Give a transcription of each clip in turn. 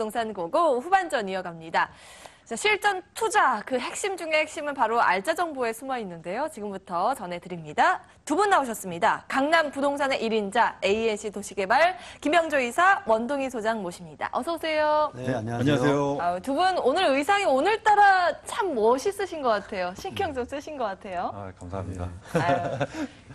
부동산 고고 후반전 이어갑니다. 자, 실전 투자 그 핵심 중의 핵심은 바로 알짜 정보에 숨어 있는데요. 지금부터 전해드립니다. 두 분 나오셨습니다. 강남 부동산의 1인자 ANC 도시개발 김영조 이사, 원동희 소장 모십니다. 어서 오세요. 네, 안녕하세요. 두 분 오늘 의상이 오늘따라 참 멋있으신 것 같아요. 신경 좀 쓰신 것 같아요. 감사합니다.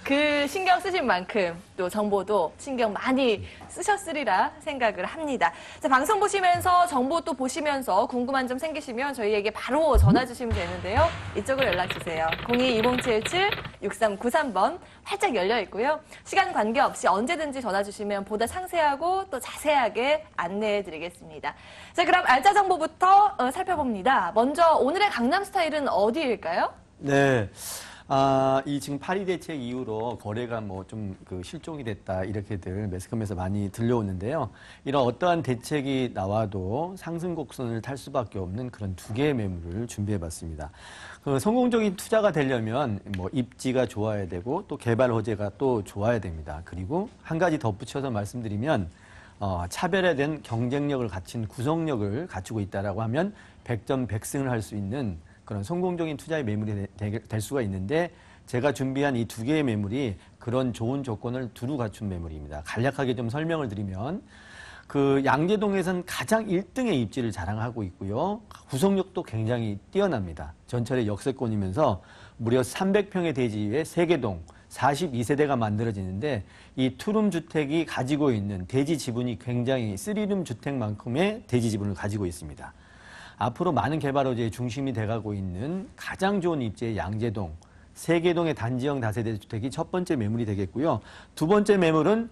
그 신경 쓰신 만큼 또 정보도 신경 많이 쓰셨으리라 생각을 합니다. 자, 방송 보시면서 정보 또 보시면서 궁금한 점 생기시면 저희에게 바로 전화 주시면 되는데요. 이쪽으로 연락 주세요. 02-2077-6393번 활짝 열려 있고요. 시간 관계없이 언제든지 전화 주시면 보다 상세하고 또 자세하게 안내해 드리겠습니다. 자, 그럼 알짜 정보부터 살펴봅니다. 먼저 오늘의 강남 스타일은 어디일까요? 네. 이 지금 파리 대책 이후로 거래가 뭐 좀 실종이 됐다 이렇게들 매스컴에서 많이 들려오는데요. 이런 어떠한 대책이 나와도 상승 곡선을 탈 수밖에 없는 그런 두 개의 매물을 준비해봤습니다. 성공적인 투자가 되려면 뭐 입지가 좋아야 되고 또 개발 호재가 또 좋아야 됩니다. 그리고 한 가지 덧붙여서 말씀드리면 차별화된 경쟁력을 갖춘 구성력을 갖추고 있다라고 하면 100점 100승을 할 수 있는 그런 성공적인 투자의 매물이 될 수가 있는데 제가 준비한 이 두 개의 매물이 그런 좋은 조건을 두루 갖춘 매물입니다. 간략하게 좀 설명을 드리면 그 양재동에선 가장 1등의 입지를 자랑하고 있고요. 구성력도 굉장히 뛰어납니다. 전철의 역세권이면서 무려 300평의 대지에 세개동 42세대가 만들어지는데 이 투룸 주택이 가지고 있는 대지 지분이 굉장히 3룸 주택만큼의 대지 지분을 가지고 있습니다. 앞으로 많은 개발 호재의 중심이 돼가고 있는 가장 좋은 입지의 양재동, 세개동의 단지형 다세대 주택이 첫 번째 매물이 되겠고요. 두 번째 매물은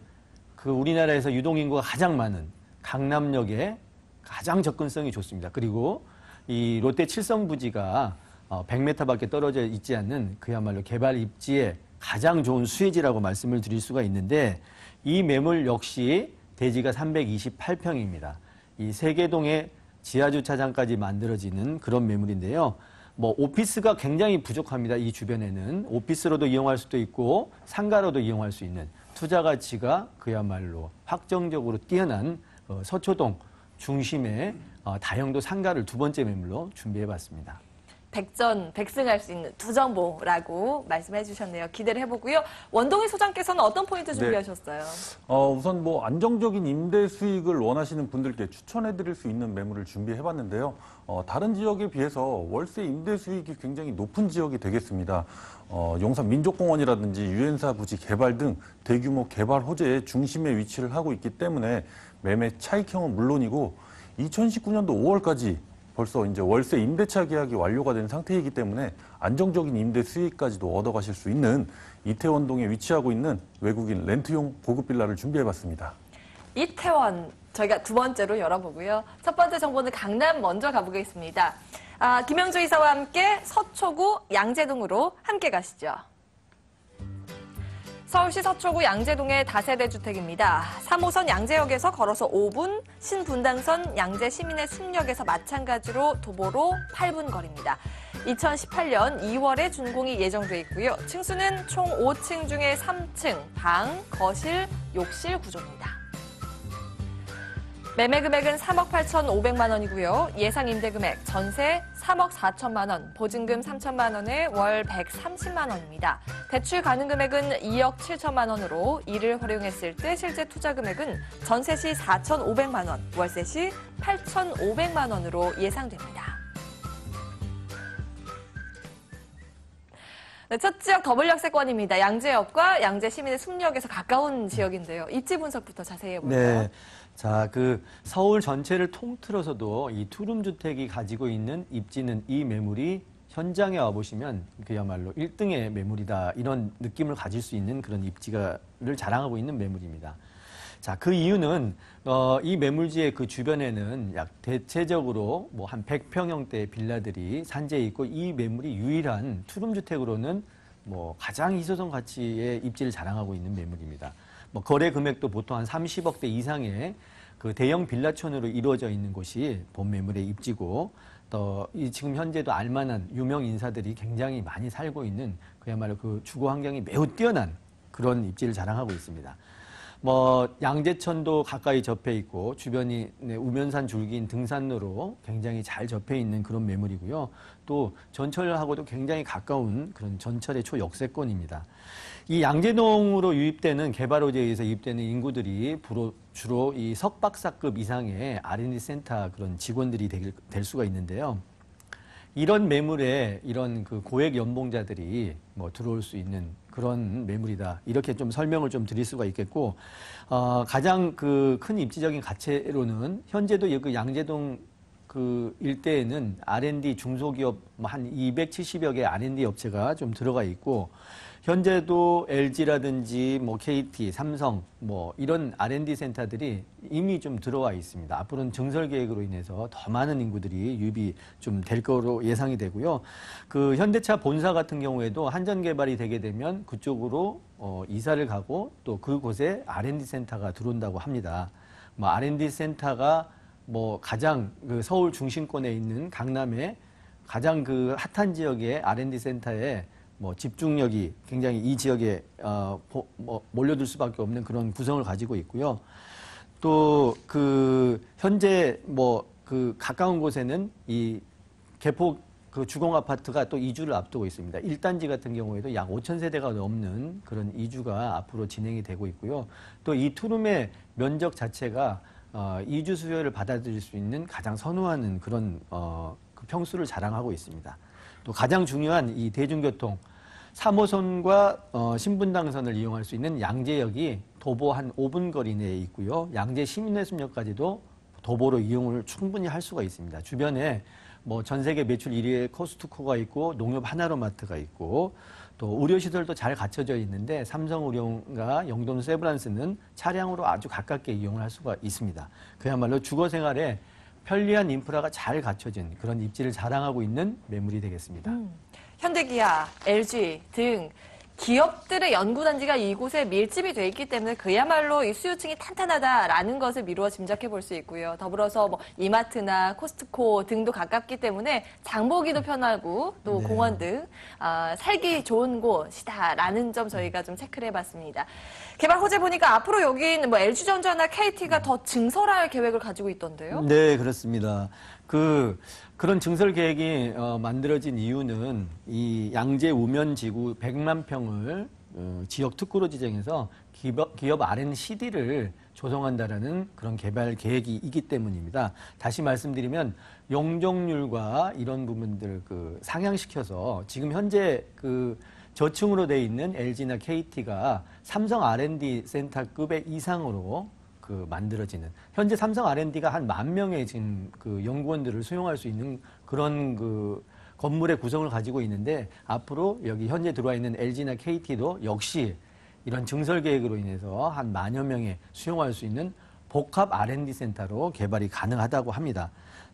그 우리나라에서 유동인구가 가장 많은 강남역에 가장 접근성이 좋습니다. 그리고 이 롯데 칠성 부지가 100m밖에 떨어져 있지 않는 그야말로 개발 입지에 가장 좋은 수혜지라고 말씀을 드릴 수가 있는데 이 매물 역시 대지가 328평입니다. 이 세개동의 지하주차장까지 만들어지는 그런 매물인데요. 뭐 오피스가 굉장히 부족합니다. 이 주변에는 오피스로도 이용할 수도 있고 상가로도 이용할 수 있는 투자 가치가 그야말로 확정적으로 뛰어난 서초동 중심의 다용도 상가를 두 번째 매물로 준비해봤습니다. 100전 100승할 수 있는 두 정보라고 말씀해 주셨네요. 기대를 해보고요. 원동희 소장께서는 어떤 포인트 준비하셨어요? 우선 뭐 안정적인 임대 수익을 원하시는 분들께 추천해 드릴 수 있는 매물을 준비해 봤는데요. 다른 지역에 비해서 월세 임대 수익이 굉장히 높은 지역이 되겠습니다. 용산 민족공원이라든지 유엔사 부지 개발 등 대규모 개발 호재의 중심에 위치를 하고 있기 때문에 매매 차익형은 물론이고 2019년도 5월까지 벌써 이제 월세 임대차 계약이 완료가 된 상태이기 때문에 안정적인 임대 수익까지도 얻어가실 수 있는 이태원동에 위치하고 있는 외국인 렌트용 고급 빌라를 준비해봤습니다. 이태원 저희가 두 번째로 열어보고요. 첫 번째 정보는 강남 먼저 가보겠습니다. 김영조 이사와 함께 서초구 양재동으로 함께 가시죠. 서울시 서초구 양재동의 다세대 주택입니다. 3호선 양재역에서 걸어서 5분, 신분당선 양재시민의 숲역에서 마찬가지로 도보로 8분 거리입니다. 2018년 2월에 준공이 예정돼 있고요. 층수는 총 5층 중에 3층, 방, 거실, 욕실 구조입니다. 매매 금액은 3억 8,500만 원이고요. 예상 임대 금액 전세 3억 4천만 원, 보증금 3천만 원에 월 130만 원입니다. 대출 가능 금액은 2억 7천만 원으로 이를 활용했을 때 실제 투자 금액은 전세 시 4,500만 원, 월세 시 8,500만 원으로 예상됩니다. 네, 첫 지역 더블 역세권입니다. 양재역과 양재시민의 숲역에서 가까운 지역인데요. 입지 분석부터 자세히 해볼까요? 네. 자, 서울 전체를 통틀어서도 이 투룸 주택이 가지고 있는 입지는 이 매물이 현장에 와보시면 그야말로 1등의 매물이다. 이런 느낌을 가질 수 있는 그런 입지를 자랑하고 있는 매물입니다. 자, 그 이유는 이 매물지의 그 주변에는 대체적으로 뭐 한 100평형대의 빌라들이 산재해 있고 이 매물이 유일한 투룸 주택으로는 뭐 가장 희소성 가치의 입지를 자랑하고 있는 매물입니다. 뭐 거래 금액도 보통 한 30억대 이상의 그 대형 빌라촌으로 이루어져 있는 곳이 본 매물의 입지고 또 지금 현재도 알만한 유명 인사들이 굉장히 많이 살고 있는 그야말로 그 주거 환경이 매우 뛰어난 그런 입지를 자랑하고 있습니다. 뭐 양재천도 가까이 접해 있고 주변이 우면산 줄기인 등산로로 굉장히 잘 접해 있는 그런 매물이고요. 또 전철하고도 굉장히 가까운 그런 전철의 초역세권입니다. 이 양재동으로 유입되는 개발호재에 의해서 유입되는 인구들이 주로 이 석박사급 이상의 R&D 센터 그런 직원들이 될 수가 있는데요. 이런 매물에 이런 그 고액 연봉자들이 뭐 들어올 수 있는 그런 매물이다. 이렇게 좀 설명을 좀 드릴 수가 있겠고, 가장 그 큰 입지적인 가치로는 현재도 그 양재동 그 일대에는 R&D 중소기업 한 270여 개 R&D 업체가 좀 들어가 있고, 현재도 LG라든지 뭐 KT, 삼성 뭐 이런 R&D 센터들이 이미 좀 들어와 있습니다. 앞으로는 증설 계획으로 인해서 더 많은 인구들이 유입이 좀 될 거로 예상이 되고요. 그 현대차 본사 같은 경우에도 한전 개발이 되게 되면 그쪽으로 이사를 가고 또 그곳에 R&D 센터가 들어온다고 합니다. 뭐 R&D 센터가 뭐 가장 그 서울 중심권에 있는 강남의 가장 그 핫한 지역의 R&D 센터에 뭐 집중력이 굉장히 이 지역에 몰려들 수밖에 없는 그런 구성을 가지고 있고요. 또 그 현재 뭐 그 가까운 곳에는 이 개포 그 주공 아파트가 또 이주를 앞두고 있습니다. 1단지 같은 경우에도 약 5,000세대가 넘는 그런 이주가 앞으로 진행이 되고 있고요. 또 이 투룸의 면적 자체가 이주 수요를 받아들일 수 있는 가장 선호하는 그런 그 평수를 자랑하고 있습니다. 또 가장 중요한 이 대중교통 3호선과 신분당선을 이용할 수 있는 양재역이 도보 한 5분 거리 내에 있고요. 양재 시민회수역까지도 도보로 이용을 충분히 할 수가 있습니다. 주변에 뭐 전 세계 매출 1위의 코스트코가 있고 농협 하나로마트가 있고 또 의료시설도 잘 갖춰져 있는데 삼성의료원과 영동 세브란스는 차량으로 아주 가깝게 이용을 할 수가 있습니다. 그야말로 주거생활에 편리한 인프라가 잘 갖춰진 그런 입지를 자랑하고 있는 매물이 되겠습니다. 현대기아, LG 등 기업들의 연구단지가 이곳에 밀집이 돼 있기 때문에 그야말로 이 수요층이 탄탄하다라는 것을 미루어 짐작해 볼 수 있고요. 더불어서 뭐 이마트나 코스트코 등도 가깝기 때문에 장보기도 편하고 또 네. 공원 등 살기 좋은 곳이다라는 점 저희가 좀 체크를 해봤습니다. 개발 호재 보니까 앞으로 여기는 뭐 LG전자나 KT가 더 증설할 계획을 가지고 있던데요. 네, 그렇습니다. 그런 증설 계획이 만들어진 이유는 이 양재 우면 지구 100만 평을 지역 특구로 지정해서 기업 R&CD를 조성한다라는 그런 개발 계획이기 때문입니다. 다시 말씀드리면 용적률과 이런 부분들 상향시켜서 지금 현재 저층으로 돼 있는 LG나 KT가 삼성 R&D 센터급의 이상으로 만들어지는 현재 삼성 R&D가 한 10,000명의 지금 연구원들을 수용할 수 있는 그런 건물의 구성을 가지고 있는데 앞으로 여기 현재 들어와 있는 LG나 KT도 역시 이런 증설 계획으로 인해서 한 10,000여 명의 수용할 수 있는 복합 R&D 센터로 개발이 가능하다고 합니다.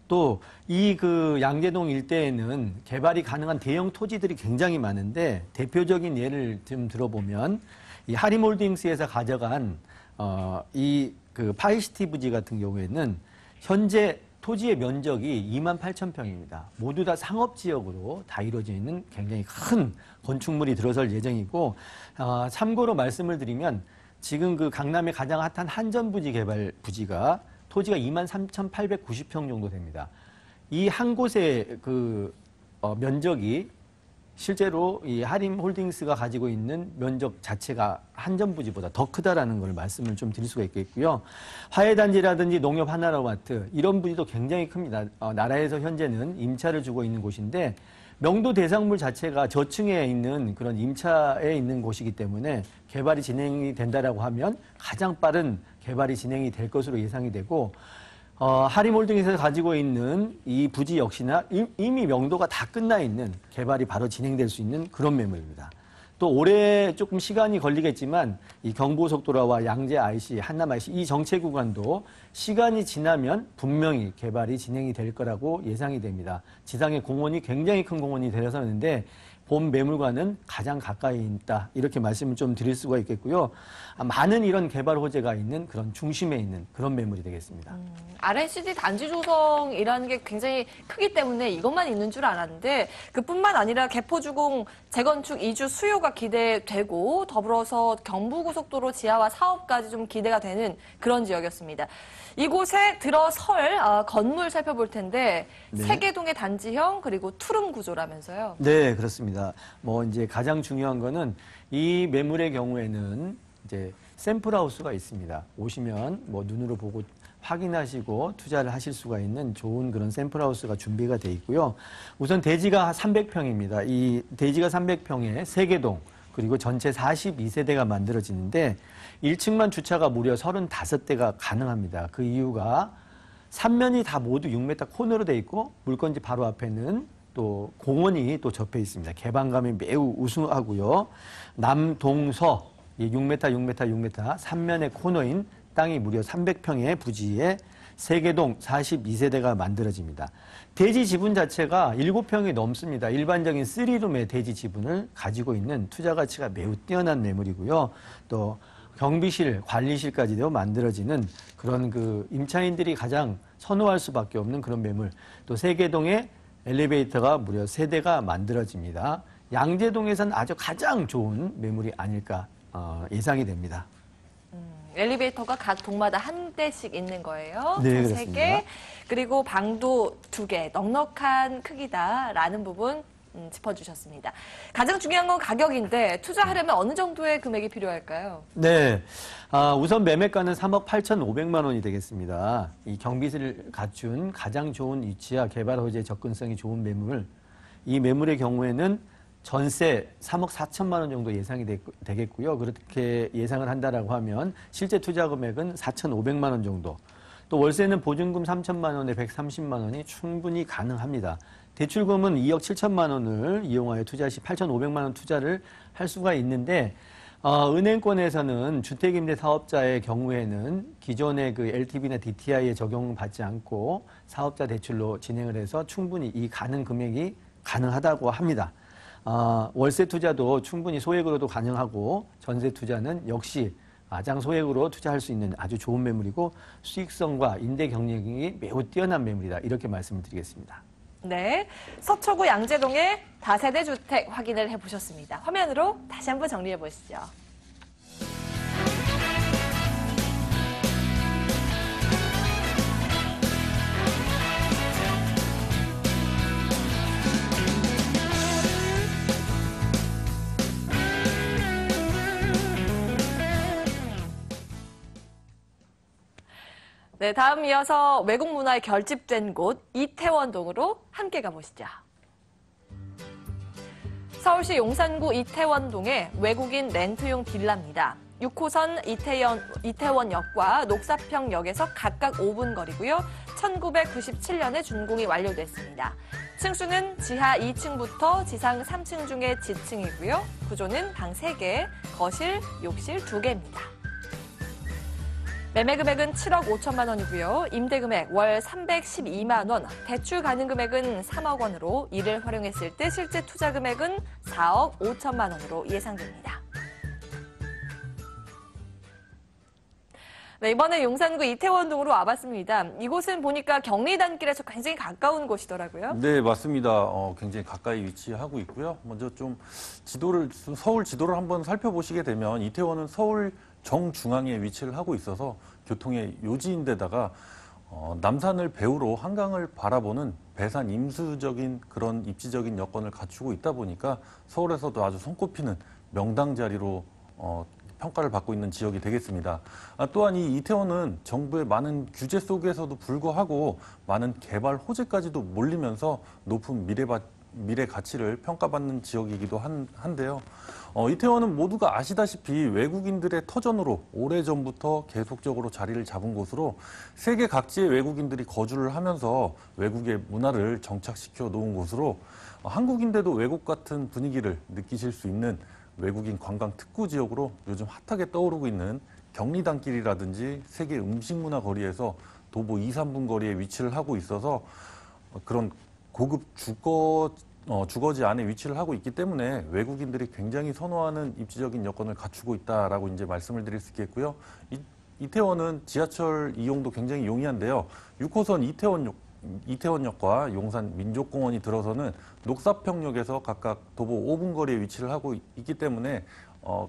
또 이 양재동 일대에는 개발이 가능한 대형 토지들이 굉장히 많은데 대표적인 예를 좀 들어보면 이 하림홀딩스에서 가져간 파이시티 부지 같은 경우에는 현재 토지의 면적이 28,000평입니다. 모두 다 상업지역으로 다 이루어져 있는 굉장히 큰 건축물이 들어설 예정이고, 참고로 말씀을 드리면 지금 강남의 가장 핫한 한전부지 개발 부지가 토지가 23,890평 정도 됩니다. 이 한 곳의 면적이 실제로 이 하림홀딩스가 가지고 있는 면적 자체가 한전부지보다 더 크다라는 걸 말씀을 좀 드릴 수가 있겠고요. 화훼단지라든지 농협 하나로마트 이런 부지도 굉장히 큽니다. 나라에서 현재는 임차를 주고 있는 곳인데 명도 대상물 자체가 저층에 있는 그런 임차에 있는 곳이기 때문에 개발이 진행이 된다라고 하면 가장 빠른 개발이 진행이 될 것으로 예상이 되고 하림홀딩에서 가지고 있는 이 부지 역시나 이미 명도가 다 끝나 있는 개발이 바로 진행될 수 있는 그런 매물입니다. 또 올해 조금 시간이 걸리겠지만 이 경부고속도로와 양재 IC, 한남 IC 이 정체 구간도 시간이 지나면 분명히 개발이 진행이 될 거라고 예상이 됩니다. 지상의 공원이 굉장히 큰 공원이 들어서는데 본 매물과는 가장 가까이 있다. 이렇게 말씀을 좀 드릴 수가 있겠고요. 많은 이런 개발 호재가 있는 그런 중심에 있는 그런 매물이 되겠습니다. RNCD 단지 조성이라는 게 굉장히 크기 때문에 이것만 있는 줄 알았는데 그뿐만 아니라 개포주공 재건축 이주 수요가 기대되고 더불어서 경부고속도로 지하화 사업까지 좀 기대가 되는 그런 지역이었습니다. 이곳에 들어설 건물 살펴볼 텐데 네. 세계동의 단지형 그리고 투룸 구조라면서요. 네, 그렇습니다. 뭐 이제 가장 중요한 거는 이 매물의 경우에는 이제 샘플하우스가 있습니다. 오시면 뭐 눈으로 보고 확인하시고 투자를 하실 수가 있는 좋은 그런 샘플하우스가 준비가 돼 있고요. 우선 대지가 300평입니다. 이 대지가 300평에 세개동 그리고 전체 42세대가 만들어지는데 1층만 주차가 무려 35대가 가능합니다. 그 이유가 3면이 다 모두 6m 코너로 돼 있고 물건지 바로 앞에는 또 공원이 또 접해 있습니다. 개방감이 매우 우수하고요. 남동서 6m, 6m, 6m 3면의 코너인 땅이 무려 300평의 부지에 세개동 42세대가 만들어집니다. 대지 지분 자체가 7평이 넘습니다. 일반적인 3룸의 대지 지분을 가지고 있는 투자 가치가 매우 뛰어난 매물이고요. 또 경비실, 관리실까지도 만들어지는 그런 그 임차인들이 가장 선호할 수밖에 없는 그런 매물. 또 세개동에 엘리베이터가 무려 3대가 만들어집니다. 양재동에선 아주 가장 좋은 매물이 아닐까 예상이 됩니다. 엘리베이터가 각 동마다 한 대씩 있는 거예요. 네, 총 그렇습니다. 3개. 그리고 방도 2개. 넉넉한 크기다라는 부분 짚어주셨습니다. 가장 중요한 건 가격인데 투자하려면 어느 정도의 금액이 필요할까요? 네. 우선 매매가는 3억 8,500만 원이 되겠습니다. 이 경비실을 갖춘 가장 좋은 위치와 개발 호재 접근성이 좋은 매물. 이 매물의 경우에는 전세 3억 4천만 원 정도 예상이 되겠고요. 그렇게 예상을 한다라고 하면 실제 투자 금액은 4,500만 원 정도. 또 월세는 보증금 3천만 원에 130만 원이 충분히 가능합니다. 대출금은 2억 7천만 원을 이용하여 투자 시 8,500만 원 투자를 할 수가 있는데 은행권에서는 주택임대사업자의 경우에는 기존의 그 LTV나 DTI에 적용받지 않고 사업자 대출로 진행을 해서 충분히 이 가능 금액이 가능하다고 합니다. 월세 투자도 충분히 소액으로도 가능하고 전세 투자는 역시 가장 소액으로 투자할 수 있는 아주 좋은 매물이고 수익성과 임대 경력이 매우 뛰어난 매물이다. 이렇게 말씀을 드리겠습니다. 네, 서초구 양재동의 다세대 주택 확인을 해보셨습니다. 화면으로 다시 한번 정리해 보시죠. 네, 다음 이어서 외국 문화에 결집된 곳 이태원동으로 함께 가보시죠. 서울시 용산구 이태원동의 외국인 렌트용 빌라입니다. 6호선 이태원역과 녹사평역에서 각각 5분 거리고요. 1997년에 준공이 완료됐습니다. 층수는 지하 2층부터 지상 3층 중에 지층이고요. 구조는 방 3개, 거실, 욕실 2개입니다. 매매 금액은 7억 5천만 원이고요. 임대 금액 월 312만 원, 대출 가능 금액은 3억 원으로 이를 활용했을 때 실제 투자 금액은 4억 5천만 원으로 예상됩니다. 네, 이번에 용산구 이태원동으로 와봤습니다. 이곳은 보니까 경리단길에서 굉장히 가까운 곳이더라고요. 네, 맞습니다. 굉장히 가까이 위치하고 있고요. 먼저 좀 서울 지도를 한번 살펴보시게 되면 이태원은 서울 정중앙에 위치를 하고 있어서 교통의 요지인데다가 남산을 배후로 한강을 바라보는 배산 임수적인 그런 입지적인 여건을 갖추고 있다 보니까 서울에서도 아주 손꼽히는 명당 자리로 평가를 받고 있는 지역이 되겠습니다. 또한 이 이태원은 정부의 많은 규제 속에서도 불구하고 많은 개발 호재까지도 몰리면서 높은 미래 가치를 평가받는 지역이기도 한데요. 이태원은 모두가 아시다시피 외국인들의 터전으로 오래전부터 계속적으로 자리를 잡은 곳으로 세계 각지의 외국인들이 거주를 하면서 외국의 문화를 정착시켜 놓은 곳으로 한국인데도 외국 같은 분위기를 느끼실 수 있는 외국인 관광 특구 지역으로 요즘 핫하게 떠오르고 있는 경리단길이라든지 세계 음식문화 거리에서 도보 2, 3분 거리에 위치를 하고 있어서 그런 고급 주거지 안에 위치를 하고 있기 때문에 외국인들이 굉장히 선호하는 입지적인 여건을 갖추고 있다라고 이제 말씀을 드릴 수 있겠고요. 이태원은 지하철 이용도 굉장히 용이한데요. 6호선 이태원역과 용산 민족공원이 들어서는 녹사평역에서 각각 도보 5분 거리에 위치를 하고 있기 때문에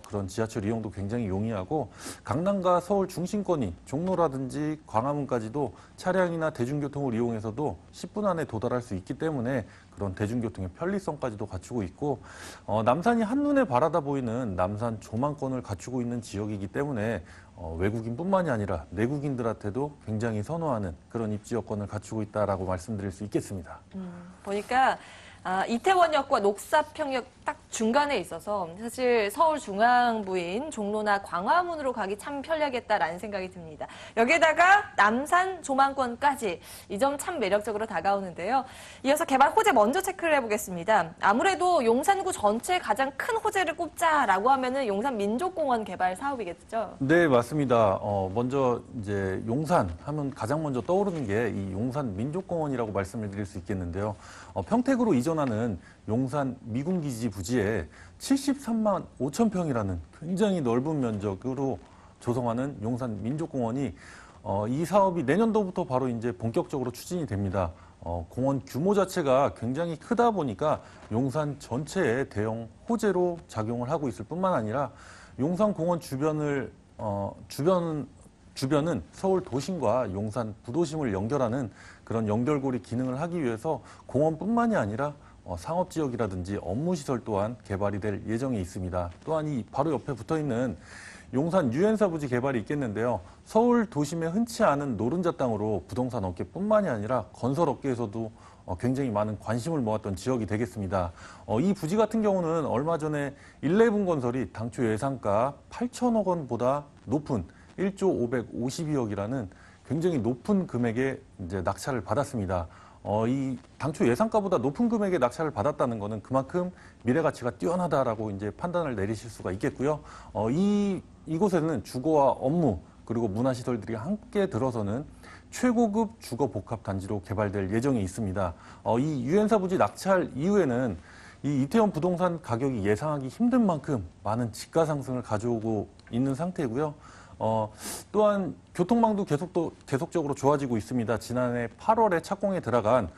그런 지하철 이용도 굉장히 용이하고 강남과 서울 중심권이 종로라든지 광화문까지도 차량이나 대중교통을 이용해서도 10분 안에 도달할 수 있기 때문에 그런 대중교통의 편리성까지도 갖추고 있고 남산이 한눈에 바라다 보이는 남산 조망권을 갖추고 있는 지역이기 때문에 외국인뿐만이 아니라 내국인들한테도 굉장히 선호하는 그런 입지 여건을 갖추고 있다라고 말씀드릴 수 있겠습니다. 보니까 이태원역과 녹사평역 딱 중간에 있어서 사실 서울 중앙부인 종로나 광화문으로 가기 참 편리하겠다라는 생각이 듭니다. 여기에다가 남산 조망권까지 이 점 참 매력적으로 다가오는데요. 이어서 개발 호재 먼저 체크를 해보겠습니다. 아무래도 용산구 전체에 가장 큰 호재를 꼽자라고 하면은 용산 민족공원 개발 사업이겠죠? 네, 맞습니다. 먼저 이제 용산 하면 가장 먼저 떠오르는 게 이 용산 민족공원이라고 말씀을 드릴 수 있겠는데요. 평택으로 이전하는 용산 미군기지 부지에 73만 5천 평이라는 굉장히 넓은 면적으로 조성하는 용산 민족공원이 이 사업이 내년도부터 바로 이제 본격적으로 추진이 됩니다. 공원 규모 자체가 굉장히 크다 보니까 용산 전체에 대형 호재로 작용을 하고 있을 뿐만 아니라 용산 공원 주변은 서울 도심과 용산 부도심을 연결하는 그런 연결고리 기능을 하기 위해서 공원뿐만이 아니라 상업지역이라든지 업무시설 또한 개발이 될 예정에 있습니다. 또한 이 바로 옆에 붙어있는 용산 유엔사 부지 개발이 있겠는데요. 서울 도심에 흔치 않은 노른자 땅으로 부동산 업계뿐만이 아니라 건설 업계에서도 굉장히 많은 관심을 모았던 지역이 되겠습니다. 이 부지 같은 경우는 얼마 전에 11건설이 당초 예상가 8천억 원보다 높은 1조 552억이라는 굉장히 높은 금액의 이제 낙찰을 받았습니다. 이 당초 예상가보다 높은 금액의 낙찰을 받았다는 것은 그만큼 미래 가치가 뛰어나다라고 이제 판단을 내리실 수가 있겠고요. 이곳에는 주거와 업무 그리고 문화시설들이 함께 들어서는 최고급 주거 복합 단지로 개발될 예정이 있습니다. 이 유엔사 부지 낙찰 이후에는 이 이태원 부동산 가격이 예상하기 힘든 만큼 많은 집가 상승을 가져오고 있는 상태고요. 또한 교통망도 계속적으로 좋아지고 있습니다. 지난해 8월에 착공에 들어간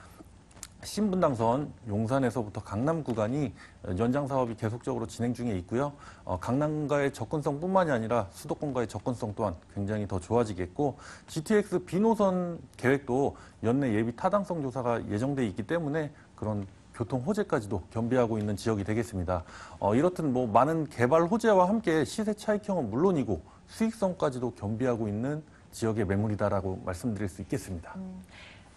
신분당선 용산에서부터 강남 구간이 연장 사업이 계속적으로 진행 중에 있고요. 강남과의 접근성뿐만이 아니라 수도권과의 접근성 또한 굉장히 더 좋아지겠고 GTX B노선 계획도 연내 예비 타당성 조사가 예정돼 있기 때문에 그런 교통 호재까지도 겸비하고 있는 지역이 되겠습니다. 이렇듯 뭐 많은 개발 호재와 함께 시세 차익형은 물론이고 수익성까지도 겸비하고 있는 지역의 매물이다라고 말씀드릴 수 있겠습니다.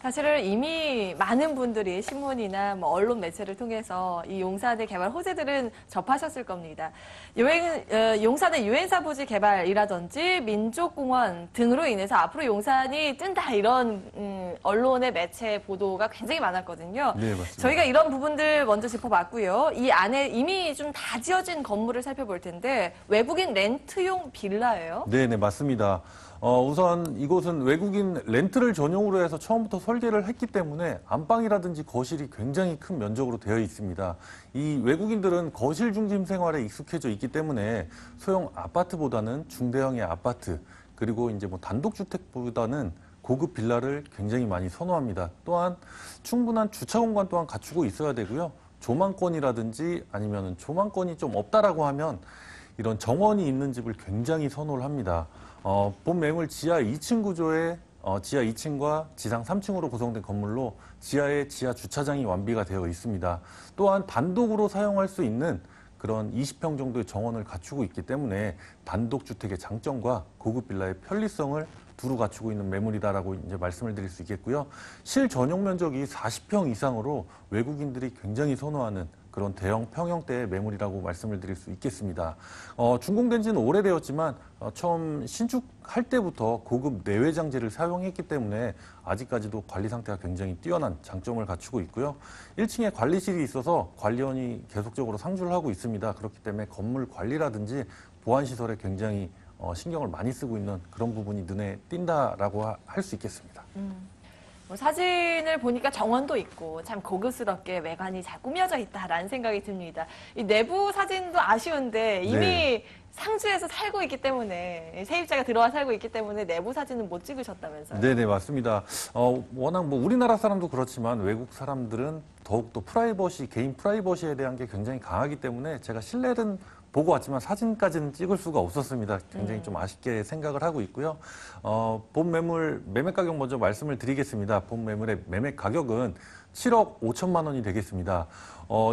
사실은 이미 많은 분들이 신문이나 언론 매체를 통해서 이 용산의 개발 호재들은 접하셨을 겁니다. 용산의 유엔사 부지 개발이라든지 민족공원 등으로 인해서 앞으로 용산이 뜬다 이런 언론의 매체 보도가 굉장히 많았거든요. 네, 맞습니다. 저희가 이런 부분들 먼저 짚어봤고요. 이 안에 이미 좀 다 지어진 건물을 살펴볼 텐데 외국인 렌트용 빌라예요? 네, 맞습니다. 우선 이곳은 외국인 렌트를 전용으로 해서 처음부터 설계를 했기 때문에 안방이라든지 거실이 굉장히 큰 면적으로 되어 있습니다. 이 외국인들은 거실 중심 생활에 익숙해져 있기 때문에 소형 아파트보다는 중대형의 아파트 그리고 이제 뭐 단독주택보다는 고급 빌라를 굉장히 많이 선호합니다. 또한 충분한 주차 공간 또한 갖추고 있어야 되고요. 조망권이라든지 아니면 조망권이 좀 없다라고 하면 이런 정원이 있는 집을 굉장히 선호를 합니다. 본 매물 지하 2층 구조의 지하 2층과 지상 3층으로 구성된 건물로 지하에 지하 주차장이 완비가 되어 있습니다. 또한 단독으로 사용할 수 있는 그런 20평 정도의 정원을 갖추고 있기 때문에 단독주택의 장점과 고급 빌라의 편리성을 두루 갖추고 있는 매물이다라고 이제 말씀을 드릴 수 있겠고요. 실 전용 면적이 40평 이상으로 외국인들이 굉장히 선호하는 그런 대형 평형대의 매물이라고 말씀을 드릴 수 있겠습니다. 준공된 지는 오래되었지만 처음 신축할 때부터 고급 내외장재를 사용했기 때문에 아직까지도 관리 상태가 굉장히 뛰어난 장점을 갖추고 있고요. 1층에 관리실이 있어서 관리원이 계속적으로 상주를 하고 있습니다. 그렇기 때문에 건물 관리라든지 보안시설에 굉장히 신경을 많이 쓰고 있는 그런 부분이 눈에 띈다라고 할 수 있겠습니다. 뭐 사진을 보니까 정원도 있고 참 고급스럽게 외관이 잘 꾸며져 있다라는 생각이 듭니다. 이 내부 사진도 아쉬운데 이미 네. 상주에서 살고 있기 때문에 세입자가 들어와 살고 있기 때문에 내부 사진은 못 찍으셨다면서요? 네네, 맞습니다. 워낙 뭐 우리나라 사람도 그렇지만 외국 사람들은 더욱더 개인 프라이버시에 대한 게 굉장히 강하기 때문에 제가 실내는 보고 왔지만 사진까지는 찍을 수가 없었습니다. 굉장히 좀 아쉽게 생각을 하고 있고요. 본 매물, 매매 가격 먼저 말씀을 드리겠습니다. 본 매물의 매매 가격은 7억 5천만 원이 되겠습니다.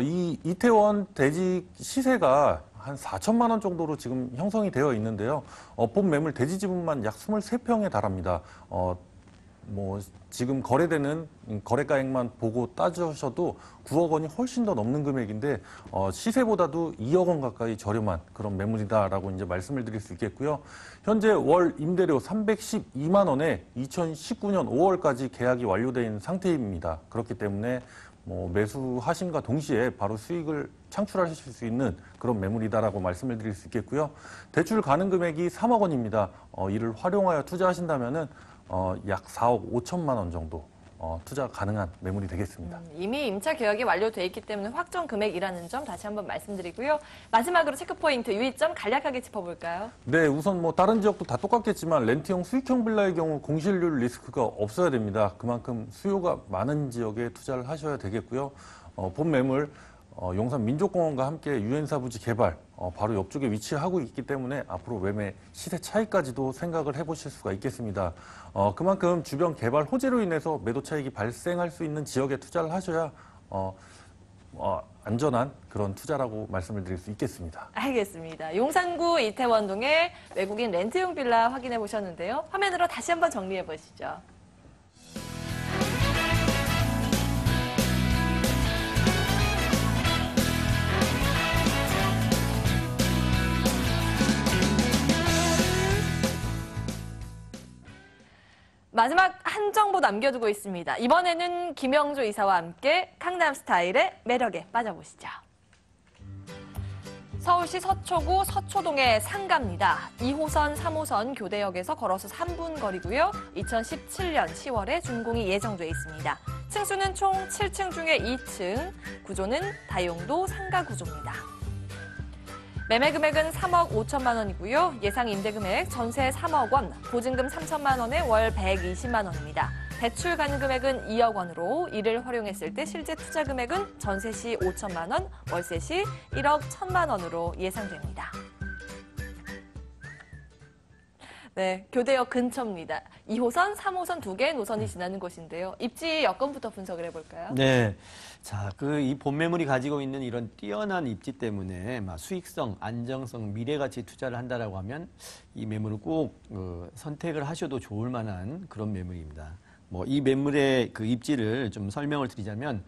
이 이태원 대지 시세가 한 4천만 원 정도로 지금 형성이 되어 있는데요. 본 매물 대지 지분만 약 23평에 달합니다. 뭐 지금 거래되는 거래가액만 보고 따지셔도 9억 원이 훨씬 더 넘는 금액인데 시세보다도 2억 원 가까이 저렴한 그런 매물이다라고 이제 말씀을 드릴 수 있겠고요. 현재 월 임대료 312만 원에 2019년 5월까지 계약이 완료되어 있는 상태입니다. 그렇기 때문에 뭐 매수하심과 동시에 바로 수익을 창출하실 수 있는 그런 매물이다라고 말씀을 드릴 수 있겠고요. 대출 가능 금액이 3억 원입니다. 이를 활용하여 투자하신다면은 약 4억 5천만 원 정도 투자 가능한 매물이 되겠습니다. 이미 임차 계약이 완료돼 있기 때문에 확정 금액이라는 점 다시 한번 말씀드리고요. 마지막으로 체크포인트 유의점 간략하게 짚어볼까요? 네, 우선 뭐 다른 지역도 다 똑같겠지만 렌트형 수익형 빌라의 경우 공실률 리스크가 없어야 됩니다. 그만큼 수요가 많은 지역에 투자를 하셔야 되겠고요. 본 매물 용산 민족공원과 함께 유엔사부지 개발 바로 옆쪽에 위치하고 있기 때문에 앞으로 매매 시세 차이까지도 생각을 해보실 수가 있겠습니다. 그만큼 주변 개발 호재로 인해서 매도 차익이 발생할 수 있는 지역에 투자를 하셔야 안전한 그런 투자라고 말씀을 드릴 수 있겠습니다. 알겠습니다. 용산구 이태원동의 외국인 렌트용 빌라 확인해 보셨는데요. 화면으로 다시 한번 정리해 보시죠. 마지막 한 정보 남겨두고 있습니다. 이번에는 김영조 이사와 함께 강남 스타일의 매력에 빠져보시죠. 서울시 서초구 서초동의 상가입니다. 2호선, 3호선 교대역에서 걸어서 3분 거리고요. 2017년 10월에 준공이 예정돼 있습니다. 층수는 총 7층 중에 2층, 구조는 다용도 상가 구조입니다. 매매 금액은 3억 5천만 원이고요. 예상 임대 금액 전세 3억 원, 보증금 3천만 원에 월 120만 원입니다. 대출 가능 금액은 2억 원으로 이를 활용했을 때 실제 투자 금액은 전세 시 5천만 원, 월세 시 1억 1천만 원으로 예상됩니다. 네, 교대역 근처입니다. 2호선, 3호선 두 개의 노선이 지나는 곳인데요. 입지 여건부터 분석을 해볼까요? 네. 자, 이 본매물이 가지고 있는 이런 뛰어난 입지 때문에 수익성, 안정성, 미래가치 투자를 한다라고 하면 이 매물을 꼭 선택을 하셔도 좋을 만한 그런 매물입니다. 뭐 이 매물의 그 입지를 좀 설명을 드리자면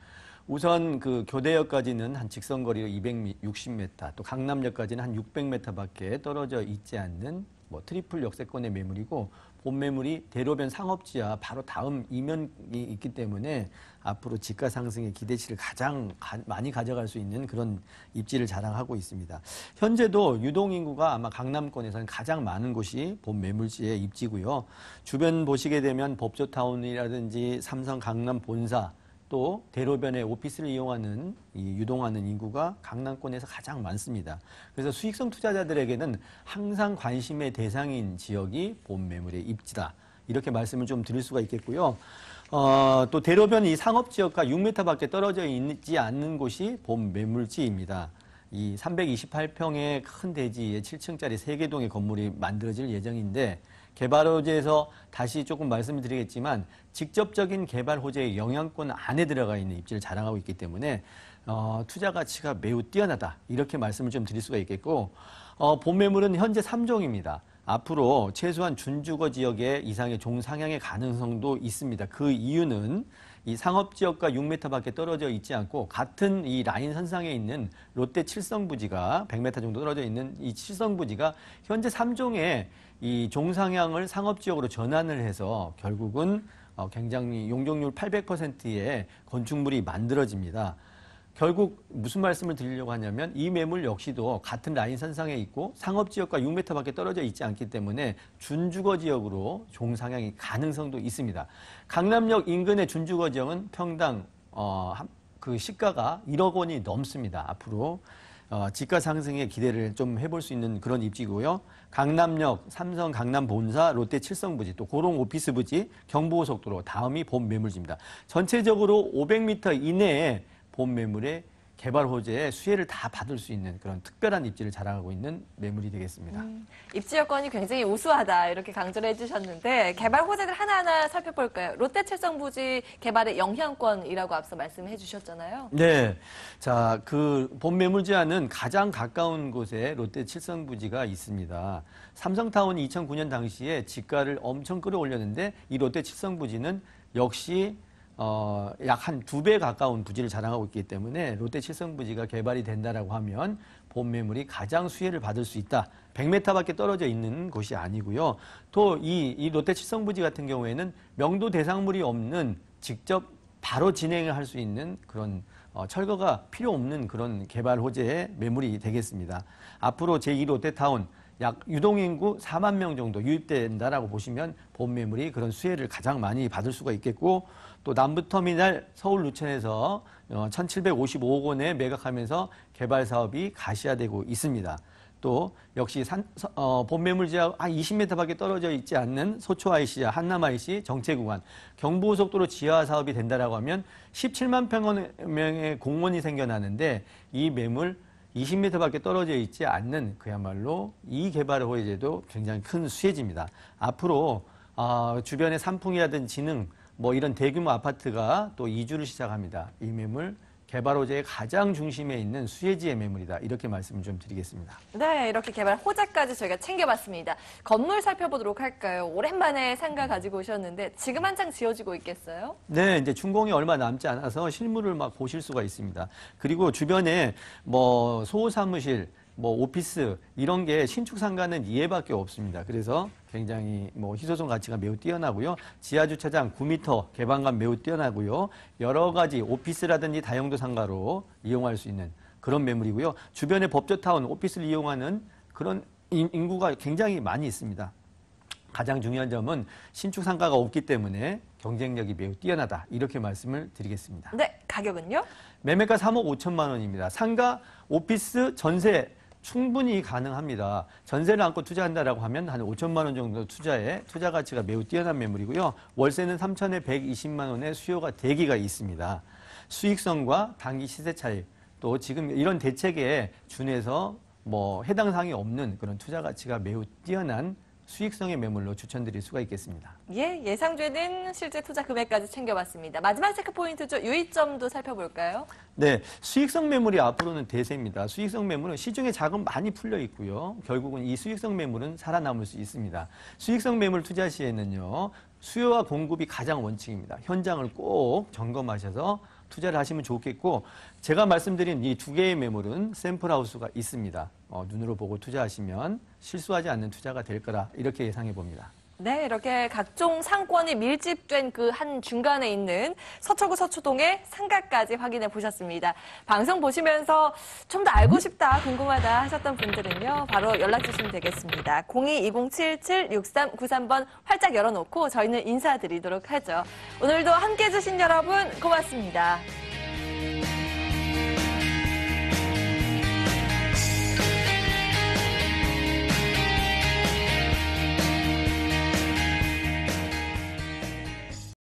우선 교대역까지는 한 직선거리로 260m, 또 강남역까지는 한 600m밖에 떨어져 있지 않는 트리플 역세권의 매물이고 본 매물이 대로변 상업지와 바로 다음 이면이 있기 때문에 앞으로 지가 상승의 기대치를 가장 많이 가져갈 수 있는 그런 입지를 자랑하고 있습니다. 현재도 유동인구가 아마 강남권에서는 가장 많은 곳이 본 매물지의 입지고요. 주변 보시게 되면 법조타운이라든지 삼성 강남 본사 또 대로변의 오피스를 이용하는 유동하는 인구가 강남권에서 가장 많습니다. 그래서 수익성 투자자들에게는 항상 관심의 대상인 지역이 본 매물의 입지다. 이렇게 말씀을 좀 드릴 수가 있겠고요. 또 대로변 이 상업지역과 6m밖에 떨어져 있지 않는 곳이 본 매물지입니다. 이 328평의 큰 대지에 7층짜리 3개 동의 건물이 만들어질 예정인데 개발 호재에서 다시 조금 말씀을 드리겠지만 직접적인 개발 호재의 영향권 안에 들어가 있는 입지를 자랑하고 있기 때문에 투자 가치가 매우 뛰어나다. 이렇게 말씀을 좀 드릴 수가 있겠고 본 매물은 현재 3종입니다. 앞으로 최소한 준주거 지역의 이상의 종상향의 가능성도 있습니다. 그 이유는 이 상업지역과 6m밖에 떨어져 있지 않고 같은 이 라인 선상에 있는 롯데 칠성부지가 100m 정도 떨어져 있는 이 칠성부지가 현재 3종의 이 종상향을 상업지역으로 전환을 해서 결국은 굉장히 용적률 800%의 건축물이 만들어집니다. 결국 무슨 말씀을 드리려고 하냐면 이 매물 역시도 같은 라인 선상에 있고 상업지역과 6m밖에 떨어져 있지 않기 때문에 준주거 지역으로 종상향이 가능성도 있습니다. 강남역 인근의 준주거 지역은 평당 그 시가가 1억 원이 넘습니다. 앞으로 지가 상승에 기대를 좀 해볼 수 있는 그런 입지고요. 강남역, 삼성 강남 본사, 롯데 칠성부지, 또 고롱 오피스 부지, 경부고속도로 다음이 본 매물지입니다. 전체적으로 500m 이내에 본 매물의 개발 호재의 수혜를 다 받을 수 있는 그런 특별한 입지를 자랑하고 있는 매물이 되겠습니다. 입지 여건이 굉장히 우수하다 이렇게 강조를 해주셨는데 개발 호재들 하나하나 살펴볼까요? 롯데 칠성부지 개발의 영향권이라고 앞서 말씀해 주셨잖아요. 네. 자, 그 본 매물 제한은 가장 가까운 곳에 롯데 칠성부지가 있습니다. 삼성타운이 2009년 당시에 지가를 엄청 끌어올렸는데 이 롯데 칠성부지는 역시 약 한 2배 가까운 부지를 자랑하고 있기 때문에 롯데 칠성부지가 개발이 된다라고 하면 본 매물이 가장 수혜를 받을 수 있다. 100m밖에 떨어져 있는 곳이 아니고요. 또 이 롯데 칠성부지 같은 경우에는 명도 대상물이 없는 직접 바로 진행을 할 수 있는 그런 철거가 필요 없는 그런 개발 호재의 매물이 되겠습니다. 앞으로 제2 롯데타운 약 유동인구 4만 명 정도 유입된다라고 보시면 본 매물이 그런 수혜를 가장 많이 받을 수가 있겠고 또 남부터미널 서울 루천에서 1,755억 원에 매각하면서 개발 사업이 가시화되고 있습니다. 또 역시 본 매물 지하 20m밖에 떨어져 있지 않는 소초 IC, 한남 IC 정체 구간, 경부고속도로 지하 사업이 된다라고 하면 17만 평형의 공원이 생겨나는데 이 매물 20m밖에 떨어져 있지 않는 그야말로 이 개발 호재도 굉장히 큰 수혜지입니다. 앞으로 주변의 산풍이라든지 진흥 뭐 이런 대규모 아파트가 또 이주를 시작합니다. 이 매물 개발 호재의 가장 중심에 있는 수혜지의 매물이다. 이렇게 말씀을 좀 드리겠습니다. 네, 이렇게 개발 호재까지 저희가 챙겨봤습니다. 건물 살펴보도록 할까요? 오랜만에 상가 가지고 오셨는데 지금 한창 지어지고 있겠어요? 네, 이제 준공이 얼마 남지 않아서 실물을 막 보실 수가 있습니다. 그리고 주변에 뭐 소사무실, 뭐 오피스 이런 게 신축 상가는 이해밖에 없습니다. 그래서 굉장히 뭐 희소성 가치가 매우 뛰어나고요. 지하 주차장 9m 개방감 매우 뛰어나고요. 여러 가지 오피스라든지 다용도 상가로 이용할 수 있는 그런 매물이고요. 주변에 법조타운 오피스를 이용하는 그런 인구가 굉장히 많이 있습니다. 가장 중요한 점은 신축 상가가 없기 때문에 경쟁력이 매우 뛰어나다. 이렇게 말씀을 드리겠습니다. 네, 가격은요? 매매가 3억 5천만 원입니다. 상가, 오피스, 전세 충분히 가능합니다. 전세를 안고 투자한다라고 하면 한 5천만 원 정도 투자 가치가 매우 뛰어난 매물이고요. 월세는 3천에 120만 원의 수요가 대기가 있습니다. 수익성과 단기 시세 차익, 또 지금 이런 대책에 준해서 뭐 해당 사항이 없는 그런 투자 가치가 매우 뛰어난 수익성의 매물로 추천드릴 수가 있겠습니다. 예, 예상되는 실제 투자 금액까지 챙겨봤습니다. 마지막 체크 포인트죠. 유의점도 살펴볼까요? 네, 수익성 매물이 앞으로는 대세입니다. 수익성 매물은 시중에 자금 많이 풀려 있고요. 결국은 이 수익성 매물은 살아남을 수 있습니다. 수익성 매물 투자 시에는요, 수요와 공급이 가장 원칙입니다. 현장을 꼭 점검하셔서 투자를 하시면 좋겠고, 제가 말씀드린 이 두 개의 매물은 샘플하우스가 있습니다. 눈으로 보고 투자하시면 실수하지 않는 투자가 될 거라 이렇게 예상해 봅니다. 네, 이렇게 각종 상권이 밀집된 그 한 중간에 있는 서초구 서초동의 상가까지 확인해 보셨습니다. 방송 보시면서 좀 더 알고 싶다, 궁금하다 하셨던 분들은요, 바로 연락 주시면 되겠습니다. 02-2077-6393번 활짝 열어놓고 저희는 인사드리도록 하죠. 오늘도 함께해 주신 여러분 고맙습니다.